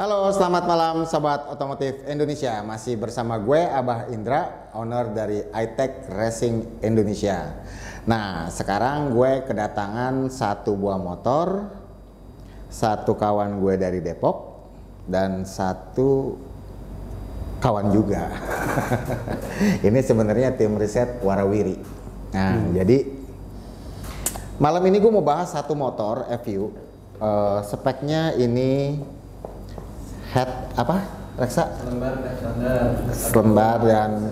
Halo, selamat malam Sobat Otomotif Indonesia. Masih bersama gue, Abah Indra, owner dari iTech Racing Indonesia. Nah, sekarang gue kedatangan satu buah motor, satu kawan gue dari Depok, dan satu kawan juga. Ini sebenarnya tim riset Warawiri. Nah, jadi malam ini gue mau bahas satu motor FU. Speknya ini head apa? Reksa? Selembar dan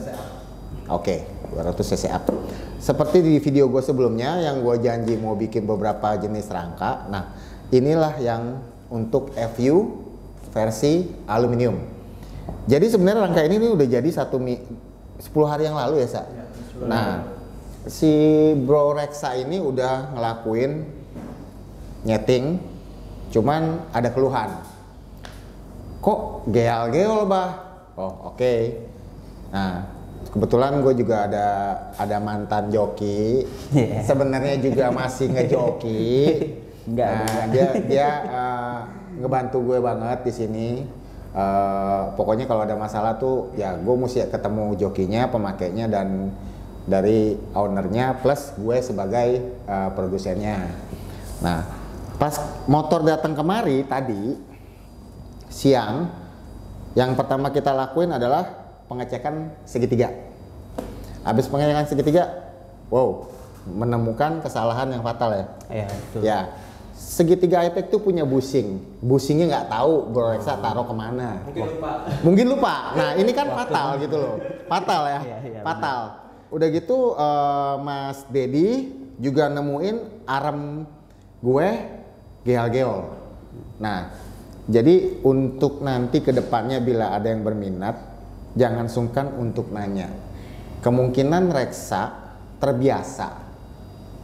oke, 200 cc up. Seperti di video gue sebelumnya yang gue janji mau bikin beberapa jenis rangka. Nah, inilah yang untuk FU versi aluminium. Jadi sebenarnya rangka ini udah jadi 10 hari yang lalu ya, Sa? Nah, si Bro Reksa ini udah ngelakuin nyeting, cuman ada keluhan. Kok geol-geol, Bah? Oh, oke. Nah, kebetulan gue juga ada mantan joki. Sebenarnya juga masih ngejoki. Nah, dia ngebantu gue banget di sini. Pokoknya kalau ada masalah tuh ya gue mesti ketemu jokinya, pemakainya, dan dari ownernya plus gue sebagai produsennya. Nah, pas motor datang kemari tadi siang, yang pertama kita lakuin adalah pengecekan segitiga. Habis pengecekan segitiga, wow, menemukan kesalahan yang fatal ya. Iya, betul. Ya, segitiga iTech tuh punya bushing. Bushingnya nggak tahu Bro Reksa taruh kemana. Mungkin lupa. Nah, ini kan fatal gitu loh. Fatal ya. Iya, fatal. Udah gitu Mas Dedi juga nemuin arem gue geol-geol. Nah, jadi untuk nanti ke depannya bila ada yang berminat, jangan sungkan untuk nanya. Kemungkinan Reksa terbiasa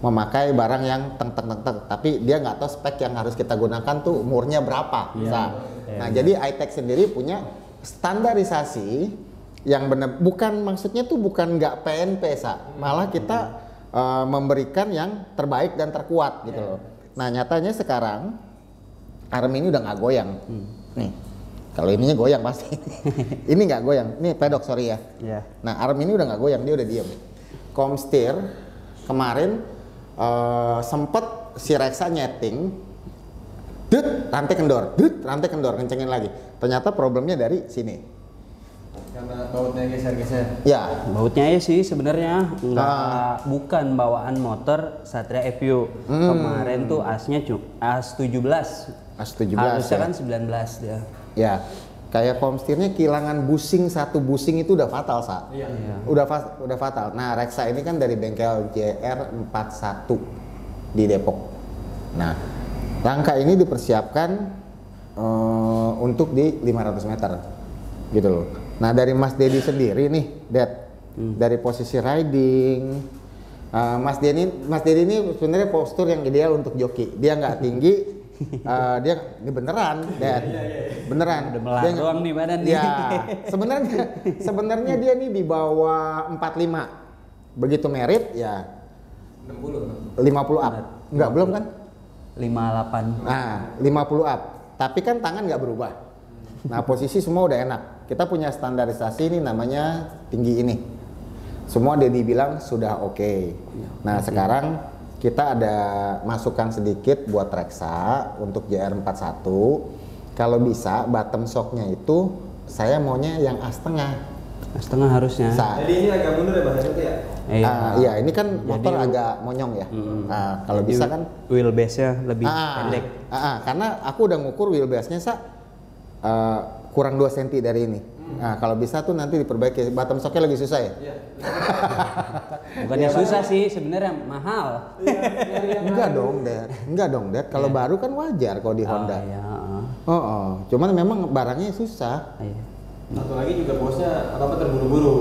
memakai barang yang teng-teng-teng, tapi dia nggak tahu spek yang harus kita gunakan tuh umurnya berapa. Nah, jadi iTech sendiri punya standarisasi yang benar, bukan maksudnya tuh bukan nggak PNP, malah kita memberikan yang terbaik dan terkuat gitu loh. Nah, nyatanya sekarang arm ini udah nggak goyang. Nih, kalau ininya goyang pasti. Ini nggak goyang. Ini pedok, sorry ya. Nah, arm ini udah nggak goyang, dia udah diem. Komstir kemarin sempet si Reksa nyeting, rantai kendor, kencengin lagi. Ternyata problemnya dari sini. Karena bautnya geser-geser. Ya, Bautnya ya sih sebenarnya bukan bawaan motor Satria FU. Kemarin tuh asnya as 17. Harusnya kan 19 dia. Ya, kayak komstirnya kehilangan bushing, satu bushing itu udah fatal, Sa. Iya. Udah fatal. Nah, Reksa ini kan dari bengkel JR41 di Depok. Nah, rangka ini dipersiapkan untuk di 500 meter gitu loh. Nah, dari Mas Dedi sendiri nih, dari posisi riding, Mas Dedi ini sebenarnya postur yang ideal untuk joki. Dia nggak tinggi, dia ini beneran, beneran. Udah melar doang nih badan nih. Ya, sebenarnya dia nih di bawah 45. Begitu merit ya 50 up. Enggak, belum kan? 58. Nah, 50 up. Tapi kan tangan nggak berubah. Nah, posisi semua udah enak. Kita punya standarisasi ini namanya tinggi ini. Semua dia dibilang sudah oke. Nah, sekarang kita ada masukan sedikit buat Reksa untuk JR41. Kalau bisa bottom shocknya itu saya maunya yang as tengah. As tengah harusnya. Jadi ini agak mundur ya Bang ya? Iya, ini kan motor agak monyong ya. Nah, kalau jadi bisa kan wheelbase-nya lebih pendek. Karena aku udah ngukur wheelbase-nya kurang 2 cm dari ini. Nah, kalau bisa tuh nanti diperbaiki. Bottom shocknya lagi susah ya? Iya. Bukannya susah sih, sebenarnya mahal. Enggak dong, Dad. Kalau baru kan wajar kalau di Honda. Iya. Cuman memang barangnya susah. Iya. Satu lagi juga bosnya apa terburu-buru.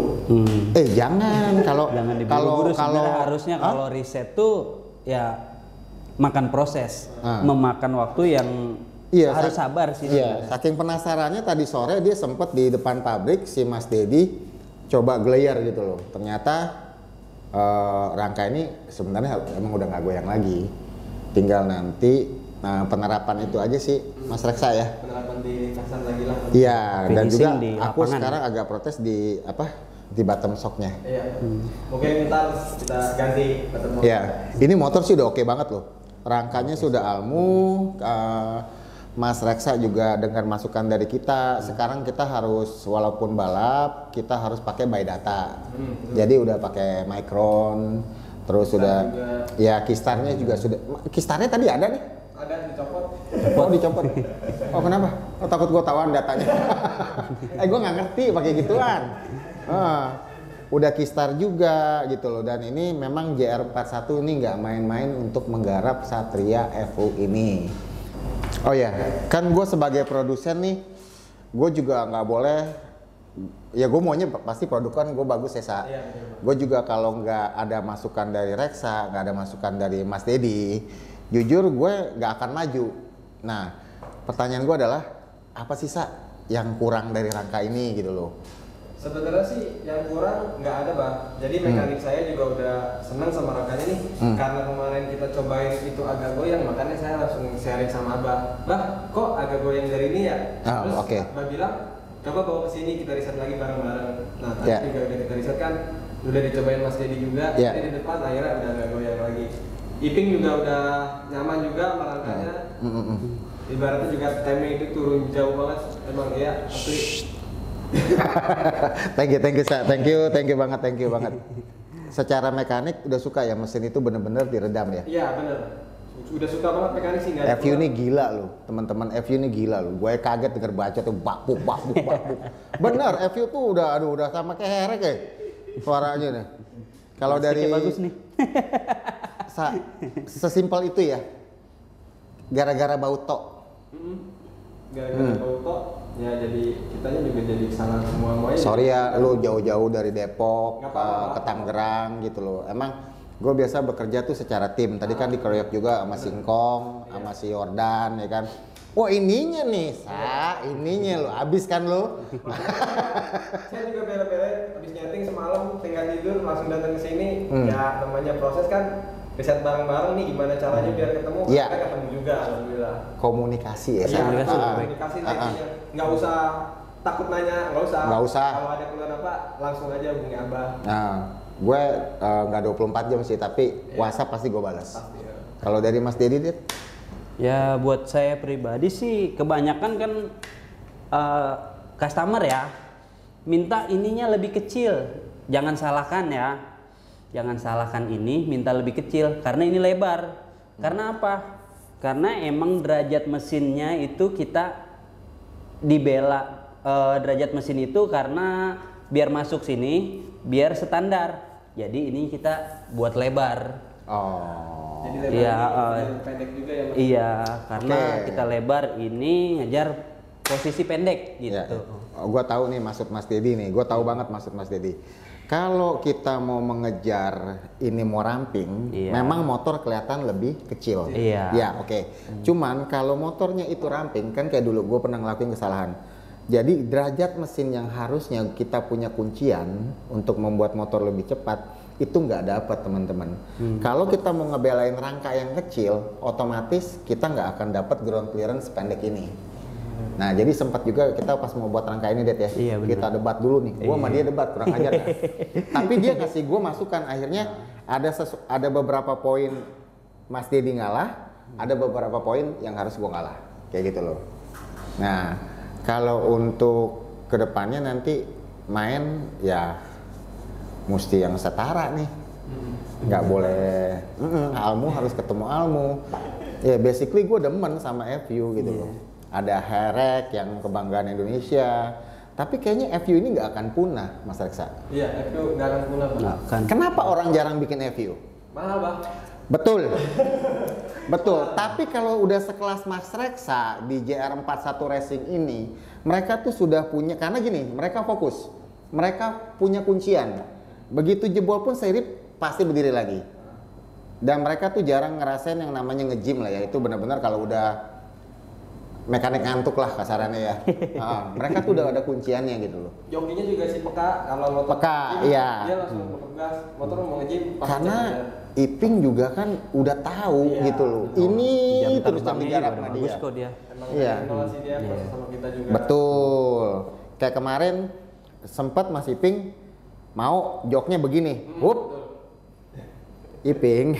Jangan Jangan diburu-buru. Sebenarnya harusnya kalau riset tuh ya makan proses, memakan waktu yang harus sabar sih. Iya, saking penasarannya tadi sore dia sempet di depan pabrik si Mas Dedi coba glayer gitu loh. Ternyata rangka ini sebenarnya emang udah nggak goyang lagi. Tinggal nanti penerapan itu aja sih Mas Reksa ya. Penerapan di casan lagi lah. Iya, dan juga Finishing di aku lapangan. sekarang agak protes di apa? Di bottom shocknya. Iya. Mungkin ntar kita ganti bottom shock. Iya, ini motor sih udah oke banget loh. Rangkanya sudah almu, Mas Reksa juga dengar masukan dari kita. Sekarang kita harus walaupun balap, kita harus pakai by data. Jadi udah pakai micron, terus sudah ya kistarnya juga sudah. Kistarnya tadi ada nih. Ada dicopot. Oh dicopot. Oh kenapa? Oh takut gua tawan datanya. Gua nggak ngerti pakai gituan. Udah kistar juga gitu loh, dan ini memang JR41 ini nggak main-main untuk menggarap Satria FU ini. Oh ya, kan gue sebagai produsen nih, gue juga nggak boleh, ya gue maunya pasti produk kan gue bagus ya Sa. Gue juga kalau nggak ada masukan dari Reksa, nggak ada masukan dari Mas Dedi, jujur gue nggak akan maju. Nah, pertanyaan gue adalah apa sih Sa yang kurang dari rangka ini gitu loh? Sebenarnya sih yang kurang nggak ada Bang. Jadi mekanik saya juga udah senang sama rangkanya nih. Karena kemarin kita cobain itu agak goyang, makanya saya langsung sharing sama Abah. Bah, kok agak goyang dari ini ya? Terus Abah bilang, coba bawa ke sini kita riset lagi bareng-bareng. Nah, tadi juga udah kita riset kan, udah dicobain Mas Dedi juga. Jadi di depan akhirnya udah agak goyang lagi. Iping juga udah nyaman juga sama rangkanya. Ibaratnya juga timing itu turun jauh banget. Emang ya, asli. thank you banget. Secara mekanik udah suka ya mesin itu bener-bener diredam ya. Iya bener, udah suka banget mekanik sih nggak. FU ini gila loh, teman-teman. FU ini gila loh. Gue kaget denger baca tuh bakbuk. Bener, FU tuh udah sama kayak herek ya suaranya nih. Kalau dari bagus nih. Sesimpel itu ya. Gara-gara bau tok. Gara-gara bau tok. Ya jadi kitanya juga jadi salah semua. Sorry ya, lu jauh-jauh dari Depok ke Tangerang gitu loh. Emang gue biasa bekerja tuh secara tim. Tadi kan dikeroyok juga sama Singkong, sama si Yordan ya kan. Oh ininya nih, ininya lo, abis kan lo? Saya juga bela-bela, abis nyeting semalam, tinggal tidur, langsung datang ke sini. Ya namanya proses kan, riset bareng-bareng nih gimana caranya biar ketemu. Iya. Kita ketemu juga, alhamdulillah. Komunikasi ya. Iya, komunikasi intinya. Nggak usah takut nanya, nggak usah. Kalau ada keluhan apa, langsung aja hubungi Abah. Nah, gue nggak 24 jam sih, tapi WhatsApp pasti gue balas. Ya. Kalau dari Mas Dedi, Dit? Ya buat saya pribadi sih kebanyakan kan customer ya minta ininya lebih kecil. Jangan salahkan ya, jangan salahkan ini minta lebih kecil karena ini lebar. Karena apa? Karena emang derajat mesinnya itu kita dibela derajat mesin itu karena biar masuk sini biar standar. Jadi ini kita buat lebar. Jadi lebar pendek juga ya Mas? Iya, karena kita lebar ini ngejar posisi pendek gitu. Ya. Gue tahu nih maksud Mas Dedi nih, gue tahu banget maksud Mas Dedi. Kalau kita mau mengejar ini mau ramping, memang motor kelihatan lebih kecil. Iya. Ya, oke. Cuman kalau motornya itu ramping, kan kayak dulu gue pernah ngelakuin kesalahan. Jadi derajat mesin yang harusnya kita punya kuncian untuk membuat motor lebih cepat, itu nggak dapat teman-teman. Kalau kita mau ngebelain rangka yang kecil, otomatis kita nggak akan dapat ground clearance pendek ini. Nah jadi sempat juga kita pas mau buat rangka ini Det ya, iya, kita debat dulu nih. Gua sama dia debat kurang ajar kan. Tapi dia kasih gue masukan, akhirnya ada beberapa poin Mas Dedi ngalah, ada beberapa poin yang harus gue ngalah, kayak gitu loh. Nah kalau untuk kedepannya nanti main ya mesti yang setara nih, nggak boleh Almu harus ketemu Almu. Ya basically gue demen sama FU gitu loh. Ada Herek yang kebanggaan Indonesia, tapi kayaknya FU ini nggak akan punah, Mas Reksa. Iya, FU nggak akan punah Bang. Kenapa orang jarang bikin FU? Mahal Bang. Betul. Betul, tapi kalau udah sekelas Mas Reksa di JR41 Racing ini, mereka tuh sudah punya, karena gini, mereka fokus, mereka punya kuncian. Begitu jebol pun serip pasti berdiri lagi. Dan mereka tuh jarang ngerasain yang namanya nge-gym lah ya, itu benar-benar kalau udah mekanik ngantuk lah kasarannya ya. Mereka tuh udah ada kunciannya gitu loh. Jokinya juga sih peka, kalau motor peka, iya. Dia langsung pegas, motor mau nge-gym. Iping juga kan udah tahu Iya. gitu loh. Oh, Ini jam terus terbangnya digarap juga sama udah bagus dia. kok dia. Emang Iya. inovasi dia proses sama kita juga. Betul. Kayak kemarin sempat Mas Iping mau joknya begini. Hup. Iping.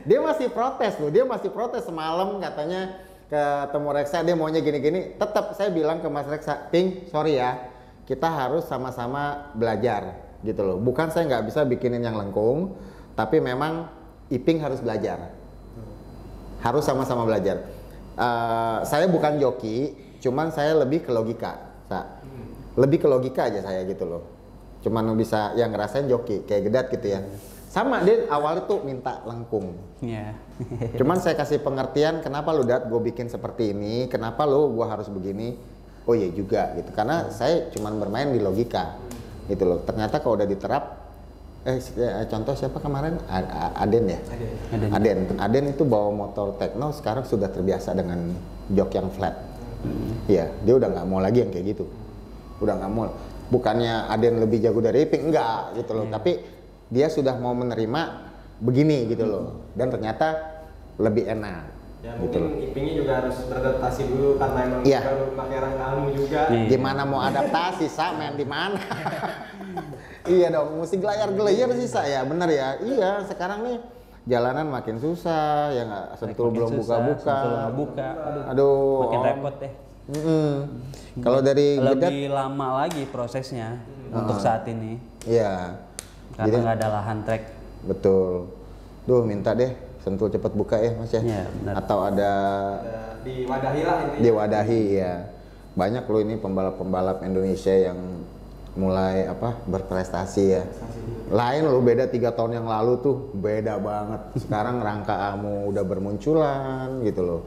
Dia masih protes loh. Dia masih protes semalam katanya ketemu Reksa dia maunya gini-gini. Tetap saya bilang ke Mas Reksa, Ping, sorry ya. Kita harus sama-sama belajar gitu loh. Bukan saya nggak bisa bikinin yang lengkung, tapi memang Iping harus belajar. Harus sama-sama belajar. Saya bukan joki, cuman saya lebih ke logika. Lebih ke logika aja saya gitu loh. Cuman bisa yang ngerasain joki kayak Gedat gitu ya. Sama dia awalnya tuh minta lengkung. Iya. Cuman saya kasih pengertian kenapa lu Dat gue bikin seperti ini, kenapa lu gue harus begini. Oh iya juga gitu. Karena saya cuman bermain di logika gitu loh. Ternyata kalau udah diterap contoh siapa kemarin? Aden ya? Aden itu bawa motor Tekno sekarang sudah terbiasa dengan jok yang flat. Iya, dia udah nggak mau lagi yang kayak gitu. Udah nggak mau. Bukannya Aden lebih jago dari Iping, enggak gitu loh. Tapi dia sudah mau menerima begini gitu loh. Dan ternyata lebih enak. Ya gitu mungkin Ipingnya juga harus beradaptasi dulu karena emang Iya. baru pakai rangkamu juga. Iya. Gimana mau adaptasi, Sa, main di mana? Iya dong, mesti gelayar-gelayar sih, Sa, ya bener ya. Iya, sekarang nih jalanan makin susah, ya nggak, Sentul belum buka-buka. Sentul nggak buka. Aduh. Makin Om. repot deh. Kalau dari Gedat, Lebih lama lagi prosesnya untuk saat ini. iya, Karena nggak ada lahan trek. betul. Duh, minta deh Sentul cepet buka ya, Mas ya. Iya, benar. Atau ada Diwadahi lah intinya. diwadahi ya. Banyak loh ini pembalap-pembalap Indonesia yang mulai berprestasi ya. Lain loh, beda 3 tahun yang lalu tuh beda banget. Sekarang Rangka Amu udah bermunculan gitu loh.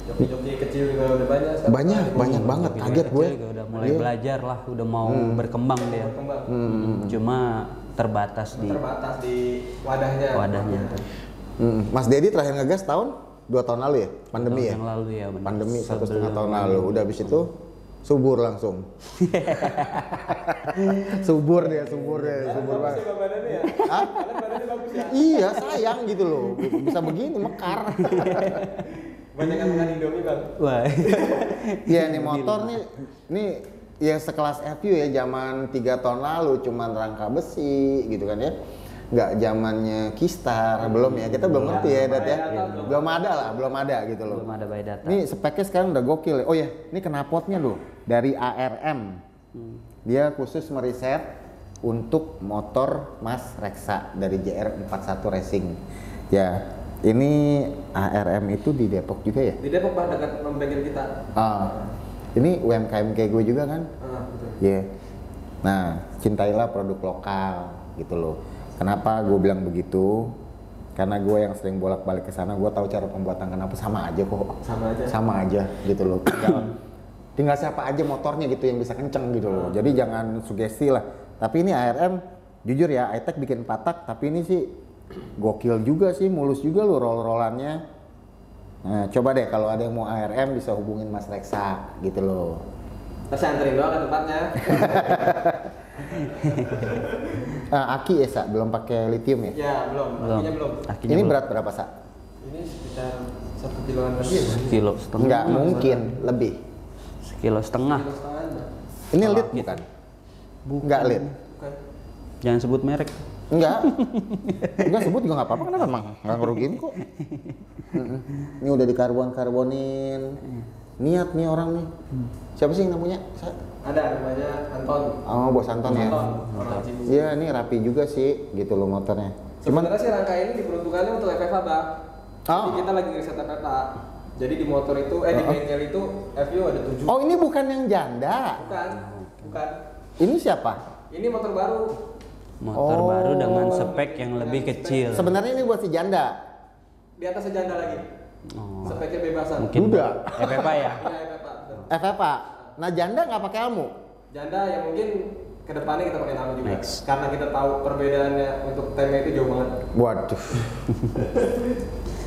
Joki-joki kecil juga udah banyak sekarang. Banyak banget, Joki kaget kecil gue. juga udah mulai Iya. belajar lah, udah mau berkembang dia. Berkembang. Cuma terbatas di Terbatas di wadahnya. wadahnya. Mas Dedi terakhir ngegas tahun 2 tahun lalu ya, pandemi ya. Yang lalu ya benar. Pandemi 1,5 Sebelum tahun lalu. Udah habis itu subur langsung. subur banget. Coba badannya ya. Hah? Kalian badannya bagus ya. Iya, sayang gitu loh. Bisa begini mekar. Banyak yang makan Indomie bang. Wah. Iya, nih motor nih ya sekelas FU ya, zaman 3 tahun lalu cuman rangka besi gitu kan ya. Nggak zamannya Kistar, belum ya, kita belum ngerti ya Dat ya. Belum ada gitu loh. Belum ada by data. Ini speknya sekarang udah gokil ya. Oh ya, ini knalpotnya loh dari ARM. Dia khusus meriset untuk motor Mas Reksa dari JR41 Racing. Ya, ini ARM itu di Depok juga ya? Di Depok bang, dekat bengkel kita. Ini UMKM kayak gue juga kan? Betul. Iya. Nah, cintailah produk lokal gitu loh. Kenapa gue bilang begitu? Karena gue yang sering bolak-balik ke sana, gue tahu cara pembuatan kenapa sama aja kok. Sama aja gitu loh. Tinggal siapa aja motornya gitu yang bisa kenceng gitu loh. Jadi jangan sugesti lah. Tapi ini ARM, jujur ya, iTech bikin 4 tak, tapi ini sih gokil juga sih, mulus juga loh roll-rollannya. Nah, coba deh kalau ada yang mau ARM bisa hubungin Mas Reksa gitu loh. Terus anterin doang ke tempatnya. Aki ya, Sa? Belum pakai lithium ya? Ya belum. Akinya belum. Akinya Ini belum. berat berapa, Sa? Ini sekitar 1 kiloan lebih. Kilo setengah. Enggak mungkin, lebih. Sekilo setengah. Kilo setangan, Bang. Ini Kalau lead Aki- bukan? Enggak lead. Bukan. Jangan sebut merek. Enggak. Enggak sebut juga nggak apa-apa kan emang nggak ngerugiin kok. Ini udah dikarbon-karbonin. Niat nih orang nih. Siapa sih yang namanya? Ada namanya Anton. Oh, Bos Anton ya. Orang Cibubur. Iya, ini rapi juga sih gitu loh motornya. Cuman Sebenarnya sih rangka ini diperuntukannya untuk FFA bang. Oh. Jadi kita lagi ngeriset FFA. Jadi di motor itu, di bengkel itu FU ada 7. oh, ini bukan yang janda. Bukan. Ini siapa? Ini motor baru. Motor Oh. baru dengan spek yang lebih kecil. Sebenarnya ini buat si janda. Di atas sejanda lagi. Oh. Speknya bebasan. Mungkin Duda. FFA ya. Iya FFA. betul. FFA. Nah, janda nggak pakai almu. Janda ya mungkin kedepannya kita pakai nama juga. Next. Karena kita tahu perbedaannya untuk temnya itu jauh banget. Waduh.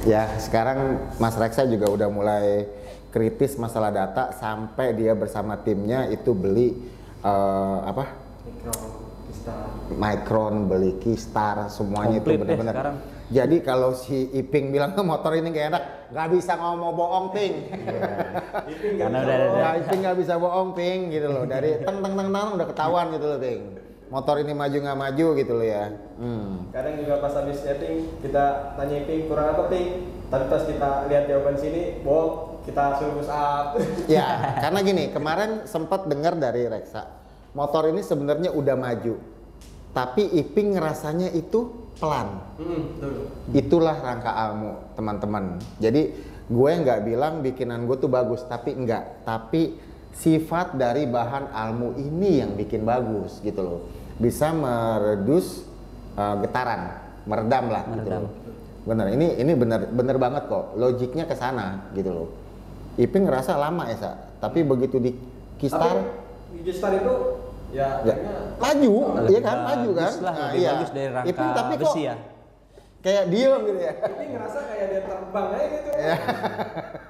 Ya, sekarang Mas Reksa juga udah mulai kritis masalah data sampai dia bersama timnya itu beli Micron, beli Keystar, semuanya itu Komplit deh benar-benar. sekarang. Jadi kalau si Iping bilang motor ini gak enak, nggak bisa ngomong bohong, Ping. Karena udah ada. Ya, Iping nggak bisa bohong, Ping, gitu loh. Dari teng teng teng teng udah ketahuan gitu loh, Ping. Motor ini maju nggak maju gitu loh ya. Kadang juga pas habis setting kita tanya Ping kurang apa Ping, tapi pas kita lihat jawaban sini, bohong, kita suruh push up. Ya, karena gini, kemarin sempat dengar dari Reksa, motor ini sebenarnya udah maju, tapi Iping ngerasanya itu pelan. Betul. Itulah rangka Almu, teman-teman. Jadi gue nggak bilang bikinan gue tuh bagus, tapi enggak. Tapi sifat dari bahan Almu ini yang bikin bagus gitu loh. Bisa meredus getaran, meredam lah gitu loh. Bener, ini bener banget kok. Logiknya ke sana gitu loh. Iping ngerasa lama ya, Sa. Tapi begitu di Keystar, Di Keystar itu ya, maju, iya kan, bagus maju kan. lah, lebih bagus dari rangka Iping tapi kok besi ya. kayak diem gitu ya. Tapi ngerasa kayak dia terbang aja gitu.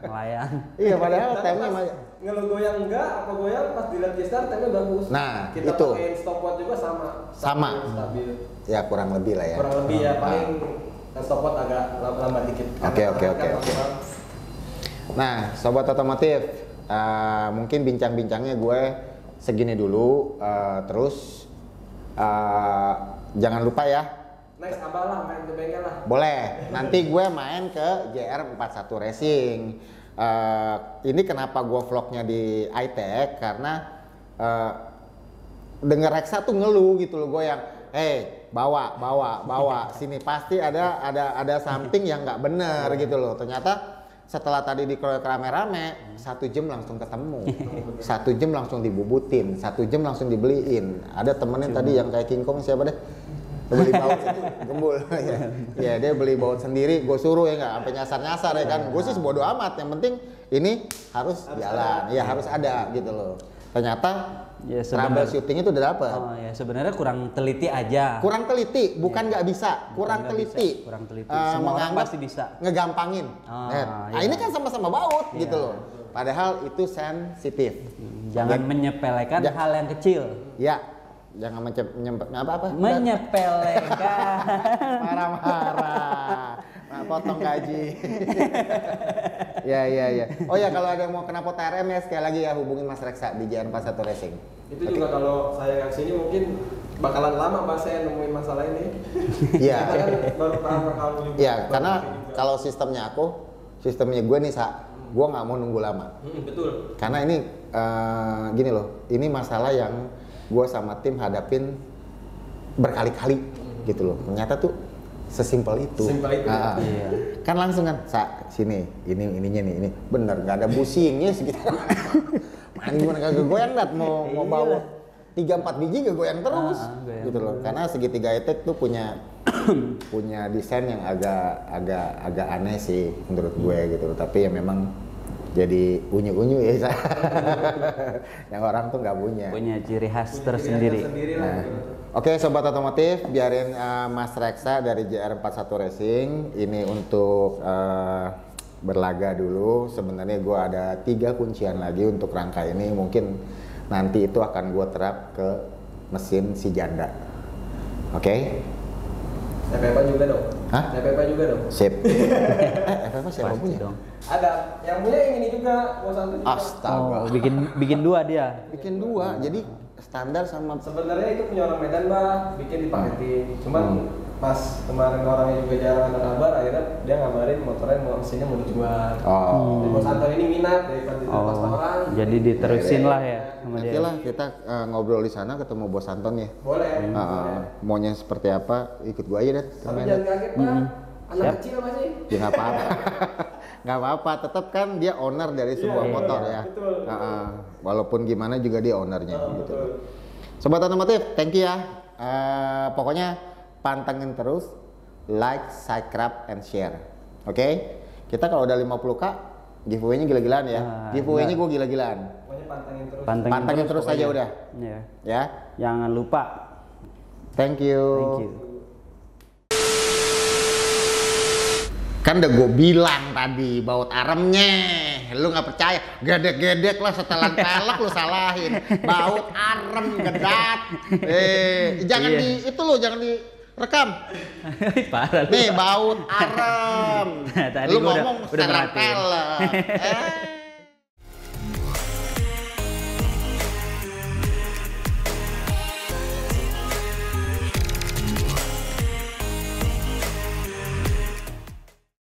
Melayang. Iya, padahal Tapi temnya pas maju. ngeluh goyang enggak, apa goyang pas dilihat Keystar temnya bagus. Nah, kita itu. pakein stopwatch juga sama. Sama. Stabil. Ya kurang lebih lah ya. Kurang lebih ya, paling stopwatch agak lambat dikit. Oke. Nah, sobat otomotif, mungkin bincang-bincangnya gue segini dulu. Terus jangan lupa ya. Next abah lah main ke bengkel lah. Boleh. Nanti gue main ke JR41 Racing. Ini kenapa gue vlognya di iTech karena denger Reksa tuh ngeluh gitu loh, gue yang bawa sini pasti ada something yang nggak bener gitu loh. Ternyata setelah tadi dikeroyok rame-rame, 1 jam langsung ketemu, 1 jam langsung dibubutin, 1 jam langsung dibeliin. Ada temennya tadi yang kayak King Kong, siapa deh? Beli baut itu gembul. Ya dia beli baut sendiri, gue suruh ya nggak sampai nyasar ya kan. Gue sih bodo amat, yang penting ini harus jalan, ya harus ada gitu loh. Ternyata Ya, troubleshooting itu udah dapet. Oh ya, sebenarnya kurang teliti aja. Kurang teliti, bukan nggak bisa, kurang nggak teliti. bisa, kurang teliti. Semua orang menganggap pasti bisa. Ngegampangin. Ah, Nah, iya. ini kan sama-sama baut Iya. gitu loh. Padahal itu sensitif. Jangan menyepelekan Ja- hal yang kecil. Ya, jangan apa-apa. Menyepelekan. Marah-marah. Nah, potong gaji. Ya. Oh ya, kalau ada yang mau kena pot TRM ya sekali lagi ya hubungin Mas Reksa di JR41 Racing. Itu juga kalau saya nggak kesini mungkin bakalan lama bahas saya nemuin masalah ini. Iya. Kita kan baru paham kamu juga. Iya, baru karena ngerti juga. kalau sistemnya gue nih, gue nggak mau nunggu lama. Betul. Karena ini gini loh, ini masalah yang gue sama tim hadapin berkali-kali gitu loh. Ternyata tuh sesimpel itu. Sesimpel itu, ya. Iya. Kan langsung kan, sini, ininya nih, ini bener nggak ada busingnya segitu. Mana gimana kagak goyang dat mau bawa 3-4 biji gak goyang terus goyang gitu loh. Karena segitiga etek tuh punya desain yang agak aneh sih menurut gue gitu loh. Tapi ya memang jadi unyu-unyu ya. Yang orang tuh nggak punya. Punya ciri khas Punya tersendiri. tersendiri lah. Nah, oke sobat otomotif, biarin Mas Reksa dari JR41 Racing ini untuk berlaga dulu. Sebenarnya gue ada 3 kuncian lagi untuk rangka ini. Mungkin nanti itu akan gue terap ke mesin si janda. Oke? FFA juga dong. Hah? FFA juga dong. Sip. FFA siapa Pasti punya? dong. Ada yang punya yang ini juga, Bos Santu juga. Astaga. Oh, bikin 2 dia. Bikin 2, jadi standar sama Sebenarnya itu punya orang Medan, Bah, bikin dipaketin. Cuman pas kemarin orangnya juga jarang ada kabar, akhirnya dia ngabarin motornya mesinnya mau dijual. Oh. Jadi Bos Anton ini minat daripada dilepas orang. Jadi diterusin lah ya sama Nanti dia. lah kita ngobrol di sana ketemu Bos Anton ya. Boleh. Maunya seperti apa ikut gua aja deh. Tapi jangan kaget, Pak. Anak Siap. kecil apa sih? Ya nggak apa-apa. Nggak apa-apa, tetap kan dia owner dari sebuah Iya, motor iya, ya. betul. Walaupun gimana juga dia ownernya gitu. Betul. Sobat otomotif, thank you ya. Pokoknya pantengin terus, like, subscribe, and share. Oke? Kita kalau udah 50k, giveaway-nya gila-gilaan ya. Giveaway-nya gue gila-gilaan. Pokoknya pantengin terus. Pantengin terus aja pokoknya. udah. Iya. Ya. Jangan lupa. Thank you. Thank you. Kan udah gue bilang tadi baut aremnya. lu nggak percaya, gedek-gedek lah setelan pelek lu salahin, baut arem gedat. Jangan Iya. itu lu jangan direkam. Parah lu. Nih baut arem. Tadi Lu gua ngomong udah setelan merhatiin. pelek.